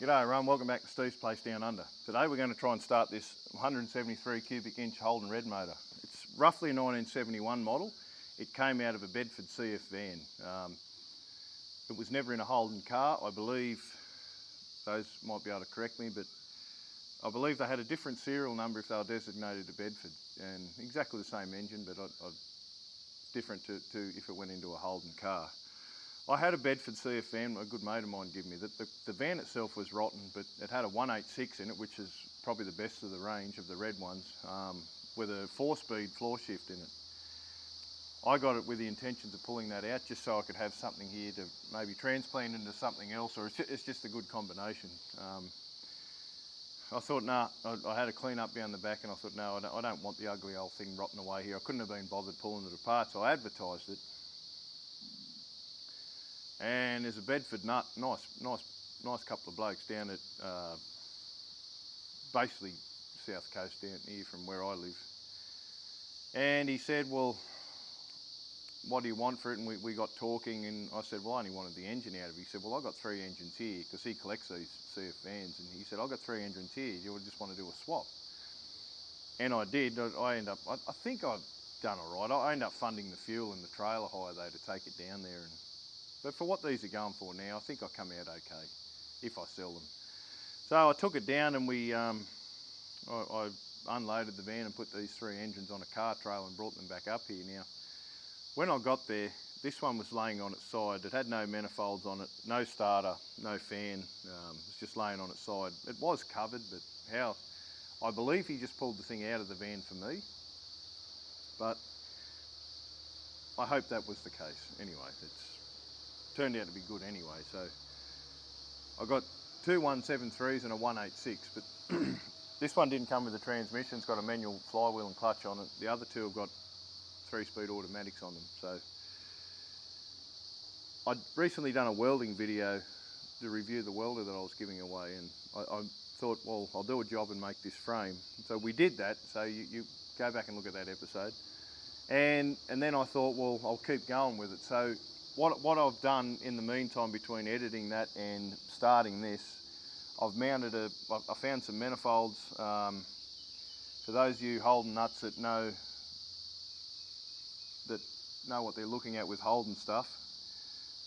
G'day everyone, welcome back to Steve's Place Down Under. Today we're going to try and start this 173 cubic inch Holden Red Motor. It's roughly a 1971 model. It came out of a Bedford CF van. It was never in a Holden car. I believe, those might be able to correct me, but I believe they had a different serial number if they were designated to Bedford, and exactly the same engine, but different to if it went into a Holden car. I had a Bedford CF van, a good mate of mine gave me. The van itself was rotten, but it had a 186 in it, which is probably the best of the range of the red ones, with a 4-speed floor shift in it. I got it with the intentions of pulling that out just so I could have something here to maybe transplant into something else, or it's just a good combination. I thought, nah, I had a clean up down the back, and I thought, no, I don't want the ugly old thing rotting away here. I couldn't have been bothered pulling it apart, so I advertised it. And there's a Bedford nut, nice couple of blokes down at basically south coast down here from where I live. And he said, well, what do you want for it? And we got talking, and I said, well, I only wanted the engine out of it. He said, well, I've got 3 engines here, because he collects these CF vans, and he said, I've got 3 engines here, you just want to do a swap? And I did. I think I've done all right. I ended up funding the fuel and the trailer hire though to take it down there. But for what these are going for now, I think I'll come out okay if I sell them. So I took it down, and I unloaded the van and put these 3 engines on a car trailer and brought them back up here. Now, when I got there, this one was laying on its side. It had no manifolds on it, no starter, no fan. It was just laying on its side. It was covered, but how? I believe he just pulled the thing out of the van for me, but I hope that was the case. Anyway, it's turned out to be good anyway. So I got 2 173s and a 186, but this one didn't come with a transmission. It's got a manual flywheel and clutch on it. The other 2 have got 3-speed automatics on them. So I'd recently done a welding video to review the welder that I was giving away, and I thought, well, I'll do a job and make this frame. So we did that. So you go back and look at that episode. And then I thought, well, I'll keep going with it. So what I've done in the meantime between editing that and starting this, I've mounted I found some manifolds. For those of you Holden nuts that know what they're looking at with Holden stuff,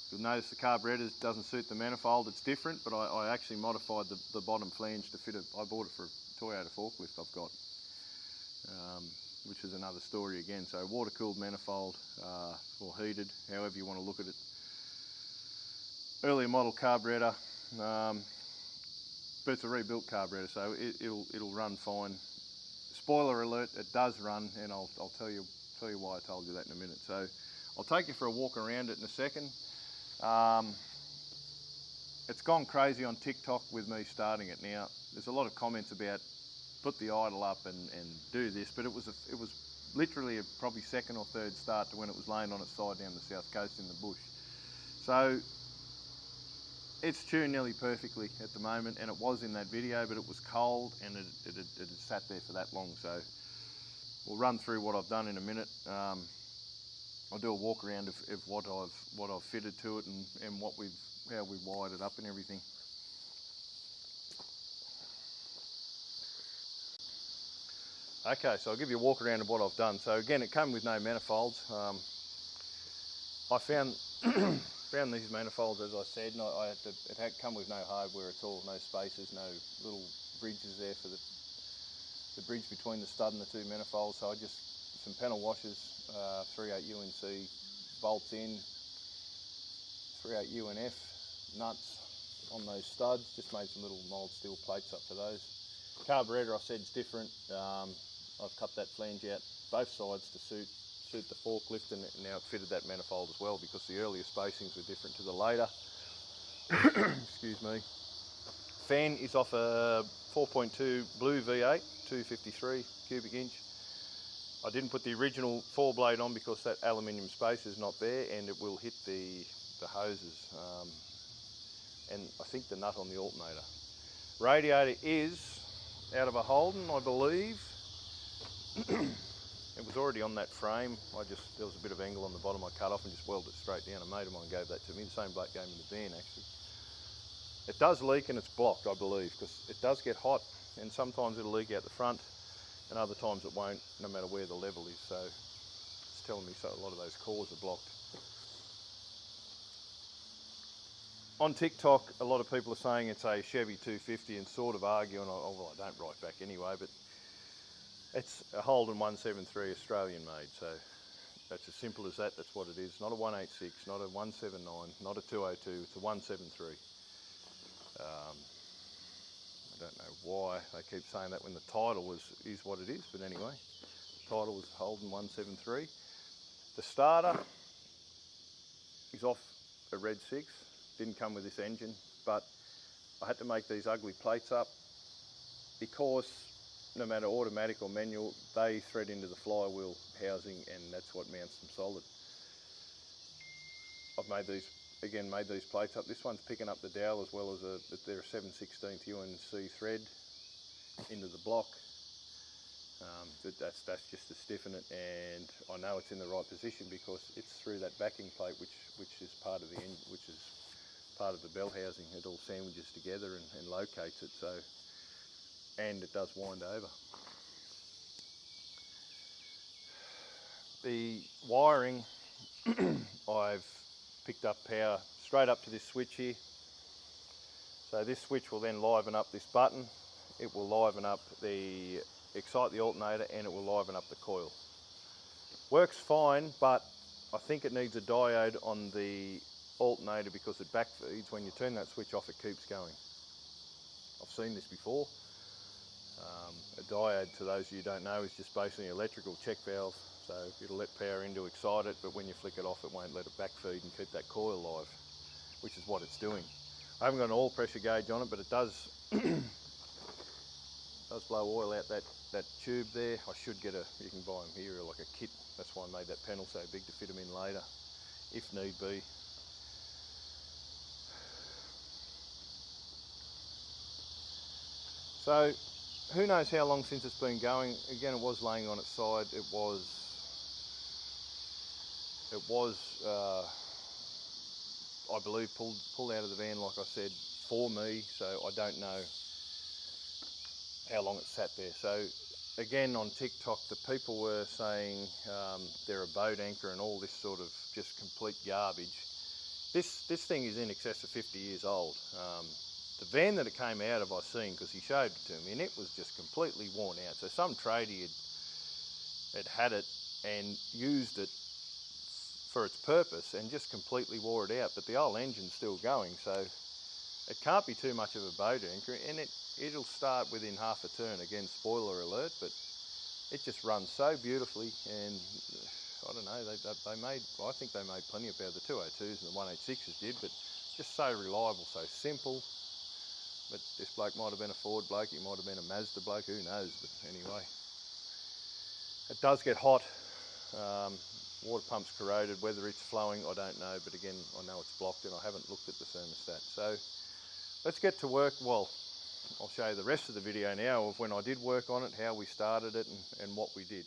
you'll notice the carburettor doesn't suit the manifold. It's different, but I actually modified the bottom flange to fit it. I bought it for a Toyota forklift I've got, which is another story again. So water-cooled manifold, or heated, however you want to look at it. Earlier model carburettor, but it's a rebuilt carburettor, so it'll run fine. Spoiler alert, it does run, and I'll tell you why I told you that in a minute. So I'll take you for a walk around it in a second. It's gone crazy on TikTok with me starting it now. There's a lot of comments about put the idle up and do this, but it was literally probably 2nd or 3rd start to when it was laying on its side down the south coast in the bush. So it's tuned nearly perfectly at the moment, and it was in that video, but it was cold and it had sat there for that long. So we'll run through what I've done in a minute. I'll do a walk around of what I've fitted to it and how we wired it up and everything. Okay, so I'll give you a walk around of what I've done. So again, it came with no manifolds. I found these manifolds, as I said, and it had come with no hardware at all, no spacers, no little bridges there for the bridge between the stud and the 2 manifolds. So I just, some panel washers, 3/8 UNC bolts in, 3/8 UNF nuts on those studs, just made some little mild steel plates up for those. Carburettor, I said, is different. I've cut that flange out both sides to suit the forklift, and now it fitted that manifold as well because the earlier spacings were different to the later. Excuse me. Fan is off a 4.2 blue V8, 253 cubic inch. I didn't put the original 4-blade on because that aluminium space is not there, and it will hit the hoses, and I think the nut on the alternator. Radiator is out of a Holden, I believe. It was already on that frame. There was a bit of angle on the bottom I cut off and just welded it straight down. A mate of mine gave that to me. The same bloke gave me the van actually. It does leak and it's blocked, I believe, because it does get hot and sometimes it'll leak out the front and other times it won't, no matter where the level is. So it's telling me so a lot of those cores are blocked. On TikTok, a lot of people are saying it's a Chevy 250 and sort of arguing, well, I don't write back anyway, but it's a Holden 173 Australian made. So that's as simple as that. That's what it is. Not a 186, not a 179, not a 202, it's a 173. I don't know why they keep saying that when the title is what it is, but anyway, the title was Holden 173. The starter is off a Red 6, didn't come with this engine, but I had to make these ugly plates up because no matter automatic or manual, they thread into the flywheel housing and that's what mounts them solid. I've made these plates up. This one's picking up the dowel as well as they're a 7/16 UNC thread into the block. That's just to stiffen it, and I know it's in the right position because it's through that backing plate, which is part of the bell housing. It all sandwiches together and locates it. So, and it does wind over. The wiring, I've picked up power straight up to this switch here. So this switch will then liven up this button. It will liven up excite the alternator, and it will liven up the coil. Works fine, but I think it needs a diode on the alternator because it backfeeds. When you turn that switch off, it keeps going. I've seen this before. A diode, to those of you who don't know, is just basically an electrical check valve. So it'll let power in to excite it, but when you flick it off, it won't let it backfeed and keep that coil live, which is what it's doing. I haven't got an oil pressure gauge on it, but it does blow oil out that tube there. I should get you can buy them here like a kit. That's why I made that panel so big, to fit them in later, if need be. So who knows how long since it's been going. Again, it was laying on its side. It was I believe pulled out of the van, like I said, for me, so I don't know how long it sat there. So again, on TikTok, the people were saying they're a boat anchor and all this sort of just complete garbage. This thing is in excess of 50 years old. The van that it came out of, I seen, because he showed it to me, and it was just completely worn out. So some tradie had it and used it for its purpose and just completely wore it out, but the old engine's still going, so it can't be too much of a boat anchor, and it'll start within half a turn. Again, spoiler alert, but it just runs so beautifully, and I don't know, I think they made plenty of power. The 202s and the 186s did, but just so reliable, so simple. But this bloke might have been a Ford bloke, he might have been a Mazda bloke, who knows, but anyway. It does get hot. Water pump's corroded. Whether it's flowing, I don't know, but again, I know it's blocked and I haven't looked at the thermostat. So let's get to work. Well, I'll show you the rest of the video now of when I did work on it, how we started it and what we did.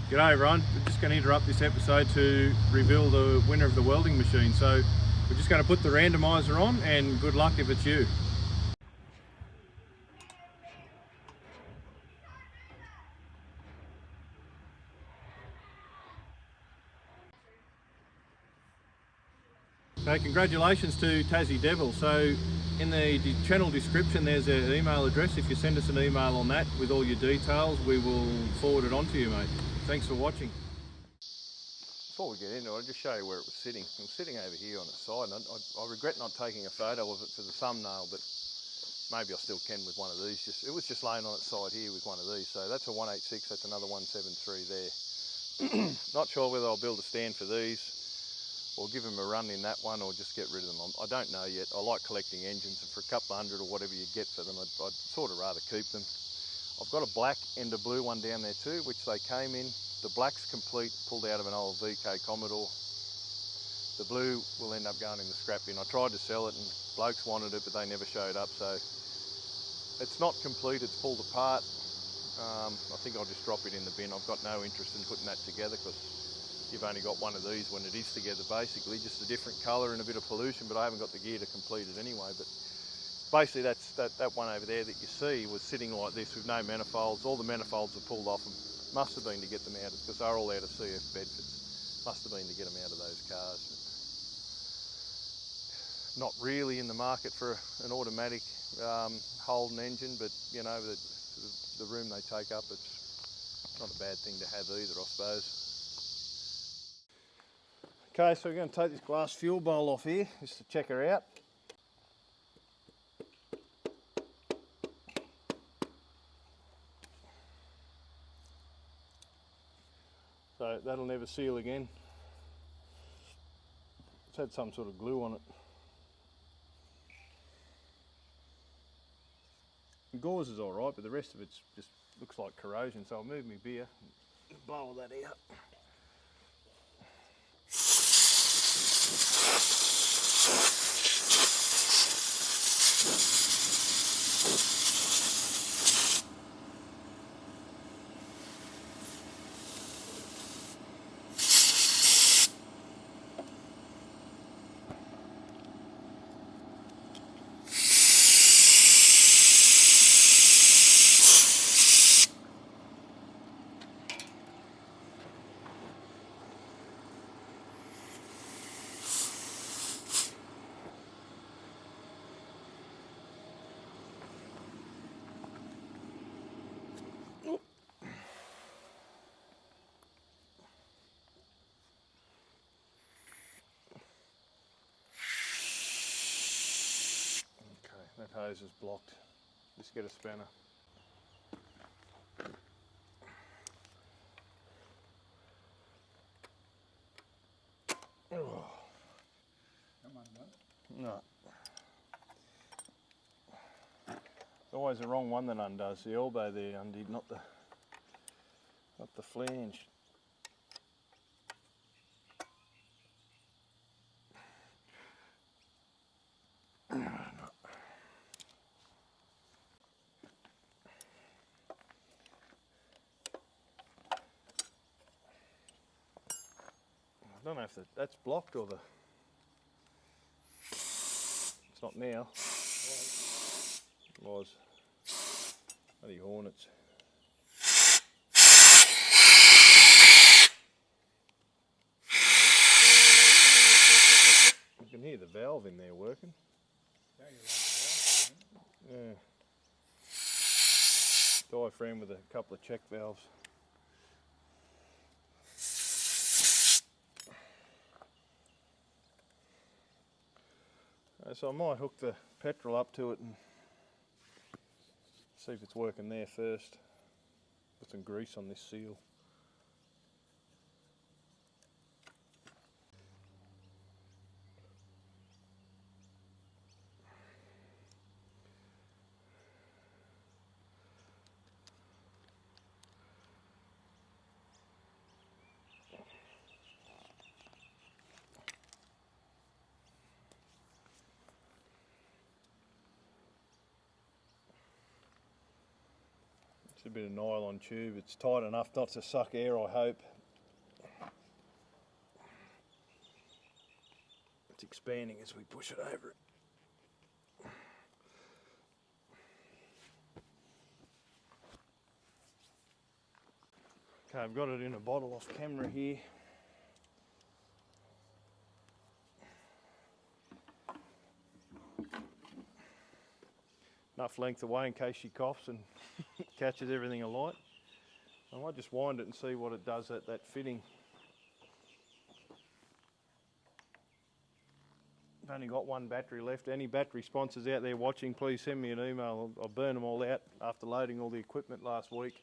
G'day everyone, we're just going to interrupt this episode to reveal the winner of the welding machine. So we're just going to put the randomizer on, and good luck if it's you. So congratulations to Tassie Devil. So in the channel description there's an email address. If you send us an email on that with all your details, we will forward it on to you, mate. Thanks for watching. Before we get into it, I'll just show you where it was sitting. It was sitting over here on its side, and I regret not taking a photo of it for the thumbnail, but maybe I still can with one of these. It was just laying on its side here with one of these. So that's a 186, that's another 173 there. Not sure whether I'll build a stand for these or give them a run in that one, or just get rid of them. I don't know yet. I like collecting engines, and for a couple of hundred or whatever you get for them, I'd sort of rather keep them. I've got a black and a blue one down there too, which they came in. The black's complete, pulled out of an old VK Commodore. The blue will end up going in the scrap bin. I tried to sell it and blokes wanted it, but they never showed up, so it's not complete, it's pulled apart. I think I'll just drop it in the bin. I've got no interest in putting that together because you've only got one of these when it is together, basically, just a different colour and a bit of pollution, but I haven't got the gear to complete it anyway. But basically that one over there that you see was sitting like this with no manifolds. All the manifolds were pulled off, and must have been to get them out, because they're all out of CF Bedfords. Must have been to get them out of those cars. But not really in the market for an automatic Holden engine, but you know, the room they take up, it's not a bad thing to have either, I suppose. Okay, so we're going to take this glass fuel bowl off here just to check her out. So that'll never seal again. It's had some sort of glue on it. The gauze is alright, but the rest of it just looks like corrosion, so I'll move my beer and blow all that out. That hose is blocked. Just get a spanner. Oh. No. It's always the wrong one that undoes. The elbow there undid, not the flange. I don't know if that's blocked or it's not now. It was. Bloody hornets. You can hear the valve in there working. Yeah. Diaphragm with a couple of check valves. So I might hook the petrol up to it and see if it's working there first. Put some grease on this seal. It's a bit of nylon tube. It's tight enough not to suck air, I hope. It's expanding as we push it over it. Okay, I've got it in a bottle off camera here. Enough length away in case she coughs and catches everything alight. I might just wind it and see what it does at that fitting. I've only got one battery left. Any battery sponsors out there watching, please send me an email. I'll burn them all out after loading all the equipment last week.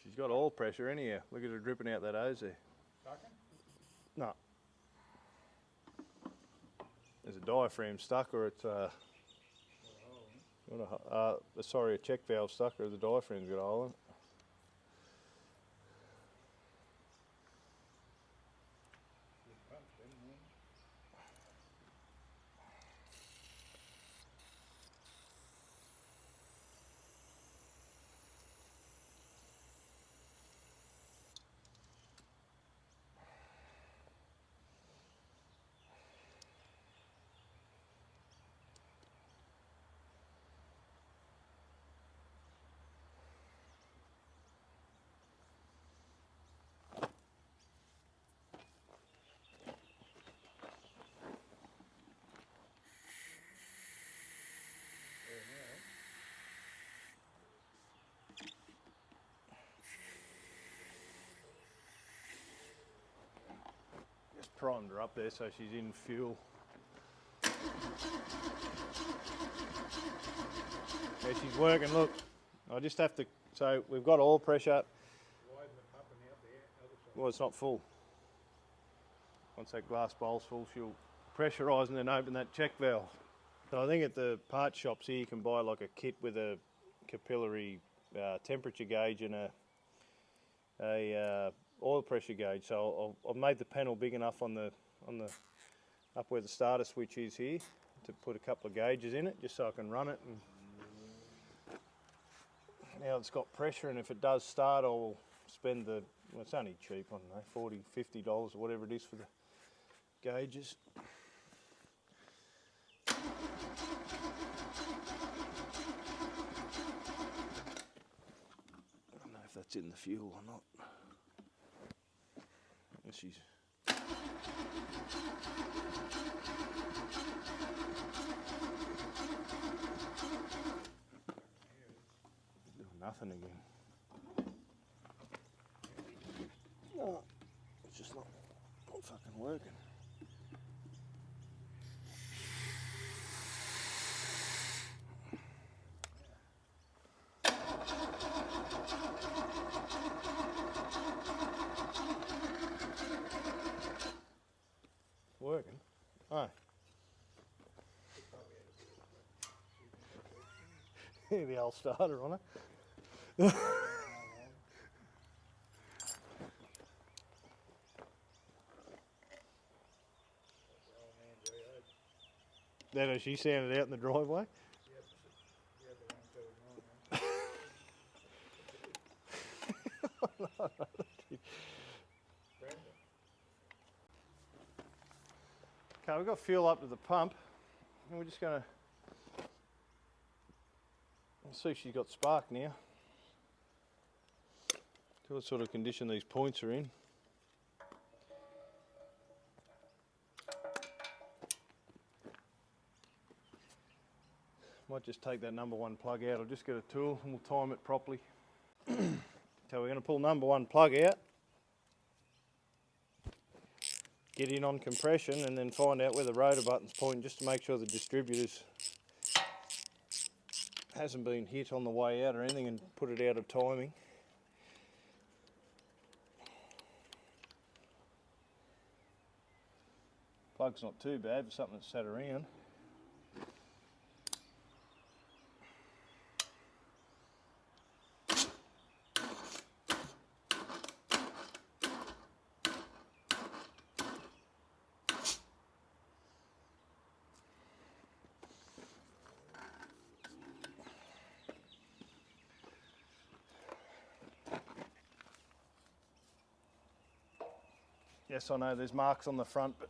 She's got oil pressure anyhow. Look at her dripping out that hose there. No. There's a diaphragm stuck, or it's Sorry, a check valve stuck, or the diaphragm's got a hole in it. Just primed her up there so she's in fuel. Yeah, she's working, look. I just have to, so we've got oil pressure. Well, it's not full. Once that glass bowl's full, she'll pressurise and then open that check valve. So I think at the parts shops here you can buy like a kit with a capillary temperature gauge and a oil pressure gauge. So I've made the panel big enough on the up where the starter switch is here to put a couple of gauges in it, just so I can run it. And now it's got pressure, and if it does start, I'll spend the, well, it's only cheap, I don't know, $40, $50 or whatever it is for the gauges. I don't know if that's in the fuel or not. She's doing nothing again. No, it's just not fucking working. Working? Oh. The old starter on it. That as she sounded out in the driveway? Okay, we've got fuel up to the pump, and we're just going to see if she's got spark now. See what sort of condition these points are in. Might just take that number one plug out. I'll just get a tool and we'll time it properly. So we're going to pull number one plug out, get in on compression, and then find out where the rotor button's pointing, just to make sure the distributor's hasn't been hit on the way out or anything and put it out of timing. Plug's not too bad for something that's sat around. Yes, I know there's marks on the front, but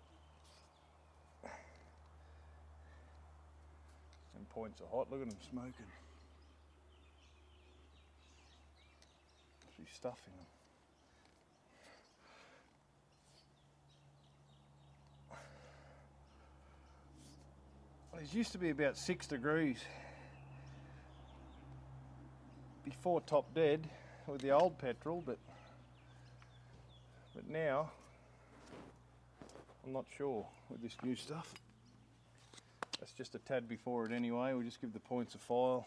and points are hot. Look at them smoking. There's stuff in them. Well, it used to be about 6 degrees before top dead with the old petrol, but now I'm not sure with this new stuff. That's just a tad before it anyway. We'll just give the points a file.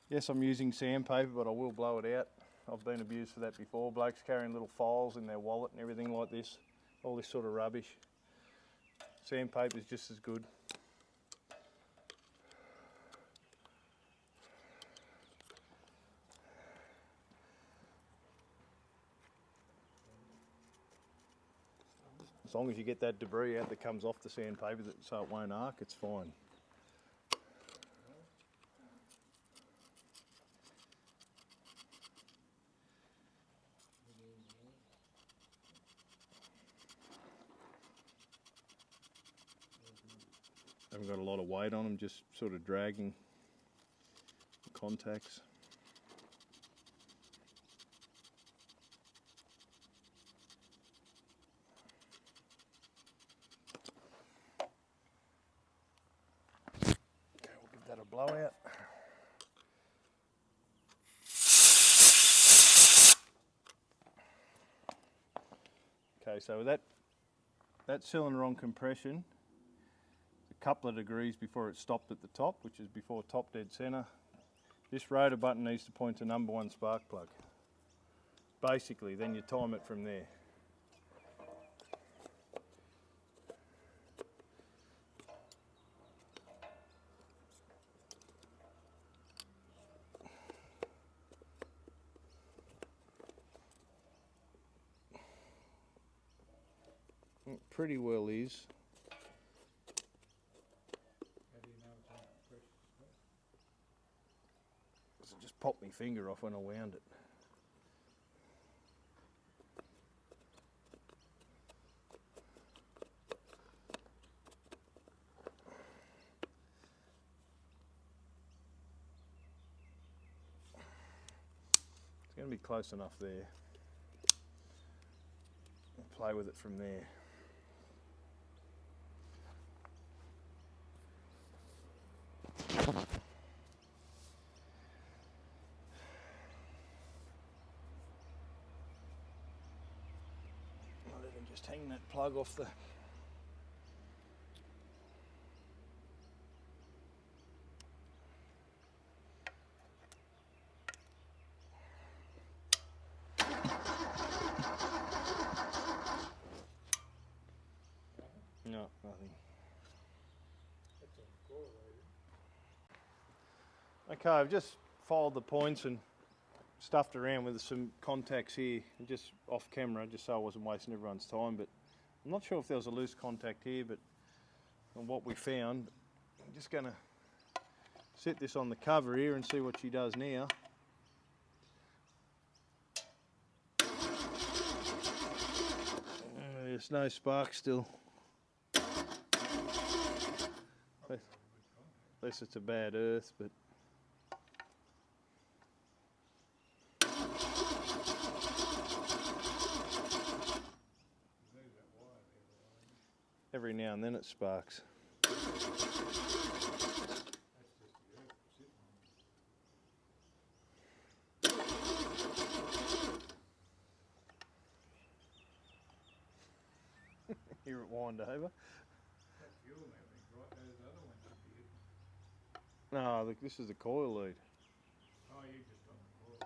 Yes, I'm using sandpaper, but I will blow it out. I've been abused for that before. Blokes carrying little files in their wallet and everything like this. All this sort of rubbish. Sandpaper is just as good. As long as you get that debris out that comes off the sandpaper so it won't arc, it's fine. Haven't got a lot of weight on them, just sort of dragging the contacts. Okay, we'll give that a blowout. Okay, so with that cylinder on compression, a couple of degrees before it stopped at the top, which is before top dead center. This rotor button needs to point to #1 spark plug. Basically, then you time it from there. It pretty well is. I just popped my finger off when I wound it. It's going to be close enough there. I'll play with it from there. I'll even just hang that plug off the no, nothing. Okay, I've just followed the points and stuffed around with some contacts here, just off camera, just so I wasn't wasting everyone's time. But I'm not sure if there was a loose contact here, but on what we found, I'm just going to set this on the cover here and see what she does now. There's no spark still. Unless it's a bad earth, but every now and then it sparks. Hear it wind over. No, look, this is the coil lead. Oh, you just done the coil.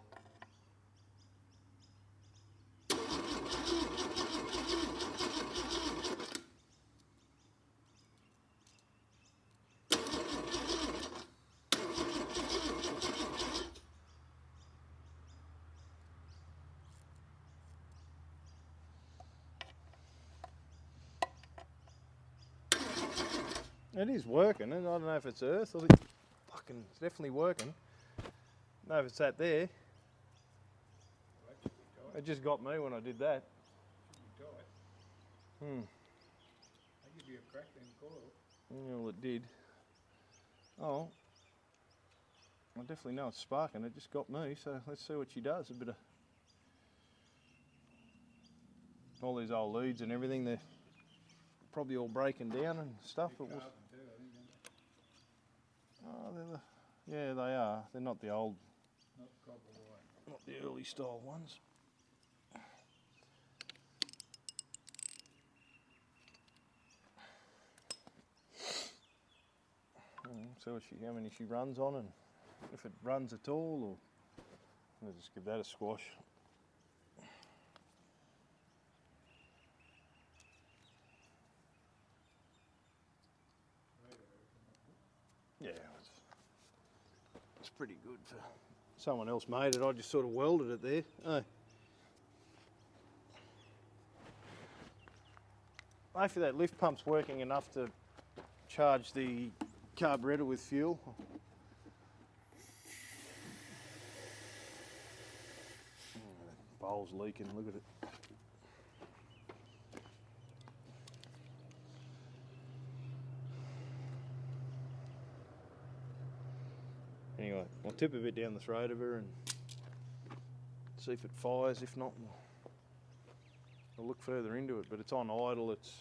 It is working, and I don't know if it's earth or it's definitely working. I don't know if it's that there. It just got me when I did that. That give you a crack in coil. Yeah, well, it did. Oh, I definitely know it's sparking. It just got me, so let's see what she does. A bit of all these old leads and everything, they're probably all breaking down and stuff. But yeah, they are. They're not the old, not the early style ones. So how many she runs on, and if it runs at all, or I'll just give that a squash. Yeah, it's pretty good for someone else made it. I just sort of welded it there. Oh. hopefully that lift pump's working enough to charge the carburettor with fuel. Oh, that bowl's leaking, look at it. Anyway, I'll tip a bit down the throat of her and see if it fires. If not, I'll look further into it, but it's on idle. It's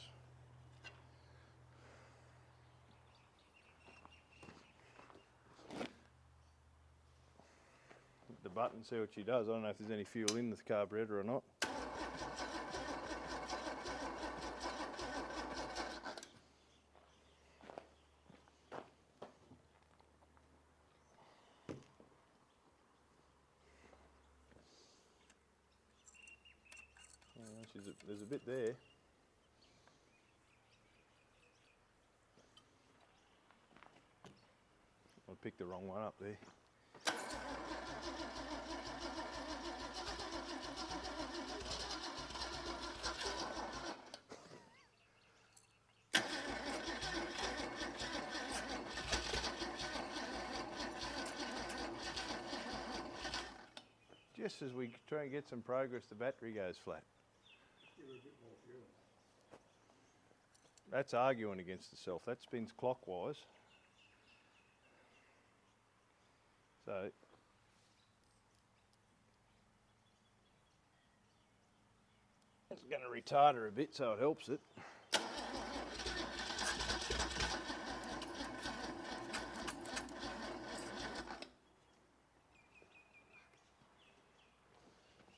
hit the button, see what she does. I don't know if there's any fuel in the carburettor or not. There's a bit there. I picked the wrong one up there. Just as we try and get some progress, the battery goes flat. Give her a bit more fuel. That's arguing against itself. That spins clockwise. So it's going to retard her a bit, so it helps it.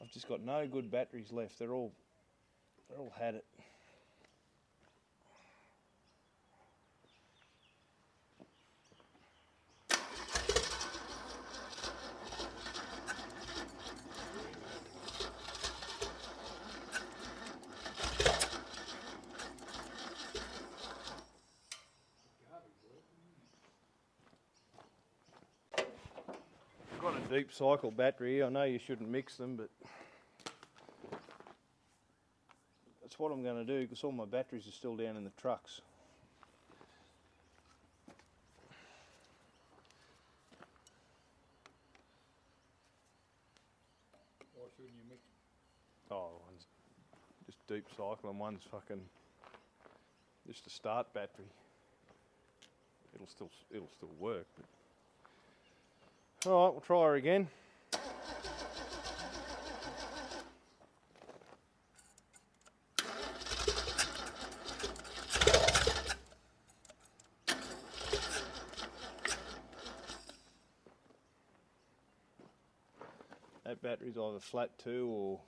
I've just got no good batteries left. They're all had it. Got a deep cycle battery. I know you shouldn't mix them, but that's what I'm going to do because all my batteries are still down in the trucks. Why shouldn't you mix? Oh, one's just deep cycle and one's fucking just a start battery. It'll still work. But all right, we'll try her again. That battery's either flat too or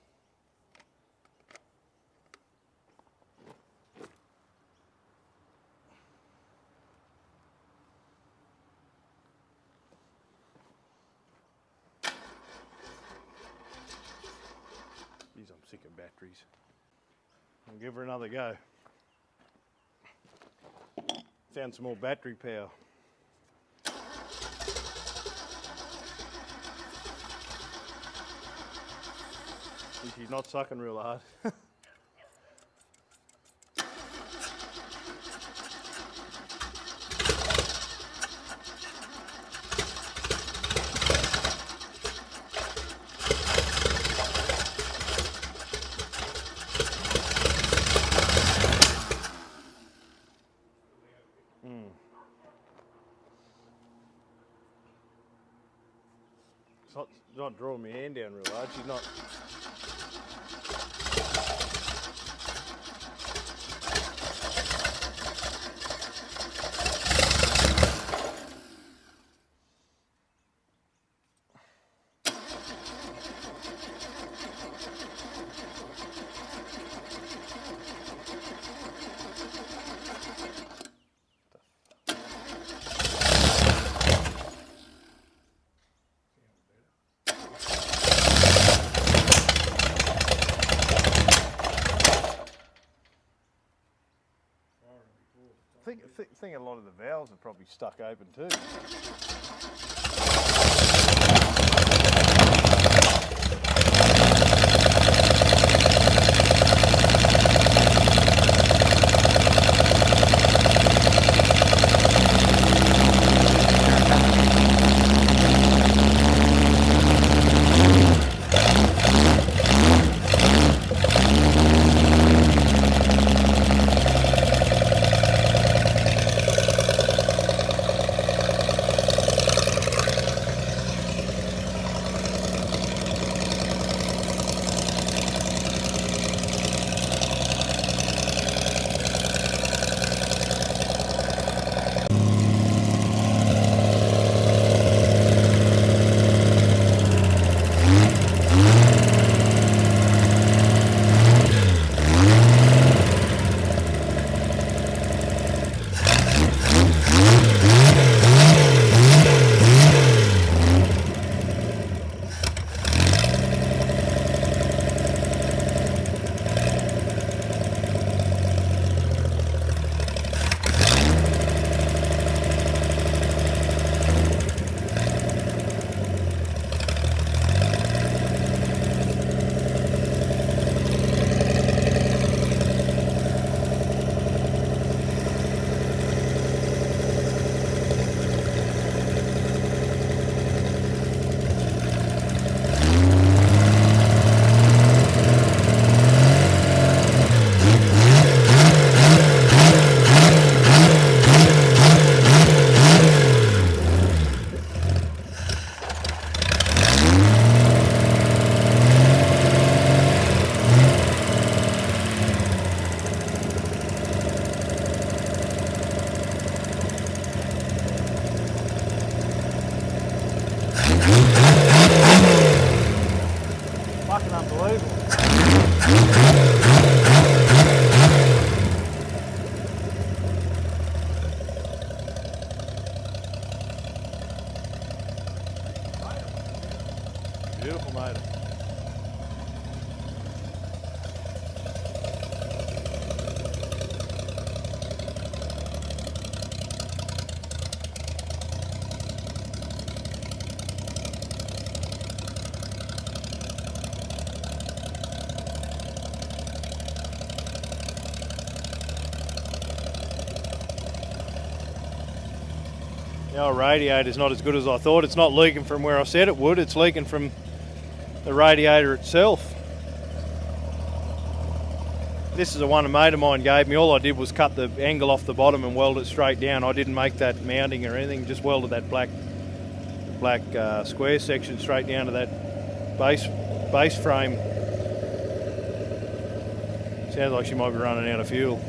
geez, I'm sick of batteries. I'll give her another go. Found some more battery power. She's not sucking real hard. It's not drawing my hand down real hard. She's not. I think a lot of the valves are probably stuck open too. unbelievable. Beautiful motor. The old radiator's not as good as I thought. It's not leaking from where I said it would, it's leaking from the radiator itself. This is the one a mate of mine gave me. All I did was cut the angle off the bottom and weld it straight down. I didn't make that mounting or anything, just welded that black square section straight down to that base frame. Sounds like she might be running out of fuel.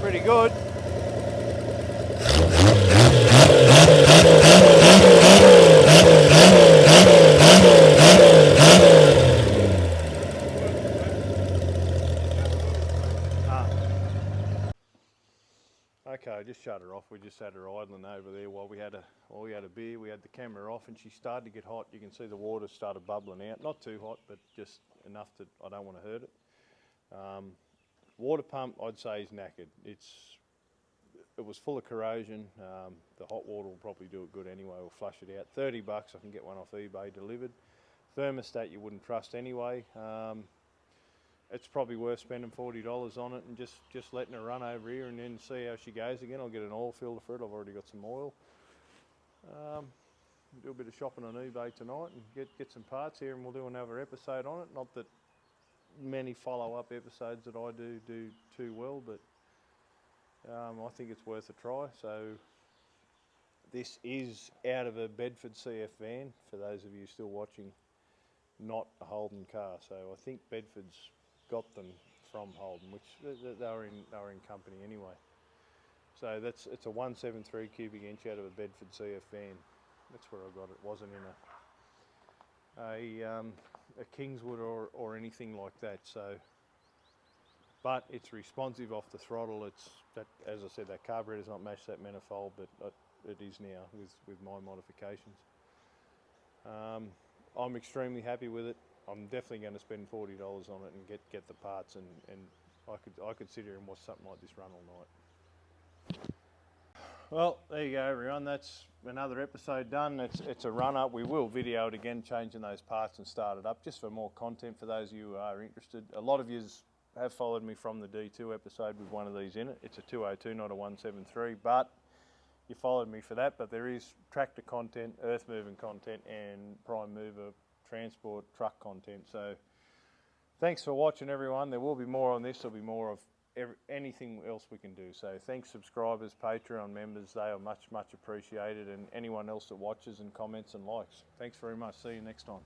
Pretty good. Okay, I just shut her off. We just had her idling over there while we had a beer. We had the camera off, and she started to get hot. You can see the water started bubbling out. Not too hot, but just enough that I don't want to hurt it. Water pump, I'd say, is knackered. It was full of corrosion. The hot water will probably do it good anyway. We'll flush it out. $30, I can get one off eBay delivered. Thermostat you wouldn't trust anyway. It's probably worth spending $40 on it and just letting her run over here and then see how she goes again. I'll get an oil filter for it. I've already got some oil. Do a bit of shopping on eBay tonight and get some parts here, and we'll do another episode on it. Not that many follow-up episodes that I do too well, but I think it's worth a try. So this is out of a Bedford CF van, for those of you still watching, not a Holden car. So I think Bedford's got them from Holden, which they were in company anyway. So it's a 173 cubic inch out of a Bedford CF van. That's where I got it. It wasn't in a Kingswood or anything like that. So, but it's responsive off the throttle. It's that, as I said, that carburettor's not matched that manifold, but it is now with my modifications. I'm extremely happy with it. I'm definitely going to spend $40 on it and get the parts, and I could sit here and watch something like this run all night. Well, there you go, everyone. That's another episode done. It's a run up. We will video it again, changing those parts and start it up, just for more content for those of you who are interested. A lot of you have followed me from the D2 episode with one of these in it. It's a 202, not a 173, but you followed me for that. But there is tractor content, earth moving content, and prime mover transport truck content. So thanks for watching, everyone. There will be more on this. There'll be more of anything else we can do. So thanks, subscribers, Patreon members. They are much appreciated, and anyone else that watches and comments and likes. Thanks very much. See you next time.